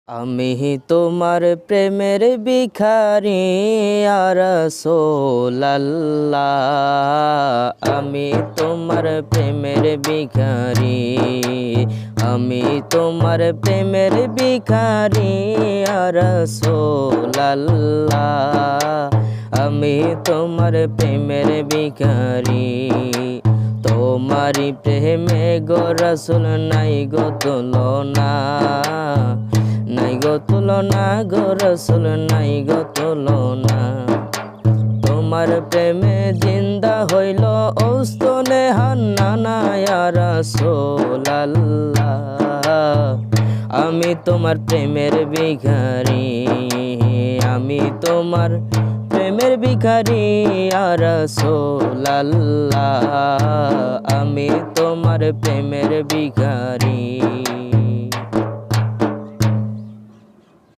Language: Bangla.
আমি তোমার প্রেমের ভিখারি ইয়া রাসূলুল্লাহ। আমি তোমার প্রেমের ভিখারি, আমি তোমার প্রেমের ভিখারি ইয়া রাসূলুল্লাহ। আমি তোমার প্রেমের ভিখারি, তোমারি প্রেমে গো রাসূল নাই গো তুলনা, নাই গো তুলনা গো রাসূল নাই গো তুলনা। তোমার প্রেমে জিন্দা হইল ওস্তনে হান্নানা ইয়া রাসূলুল্লাহ। আমি তোমার প্রেমের ভিখারি, আমি তোমার প্রেমের ভিখারি ইয়া রাসূলুল্লাহ। আমি তোমার প্রেমের ভিখারি।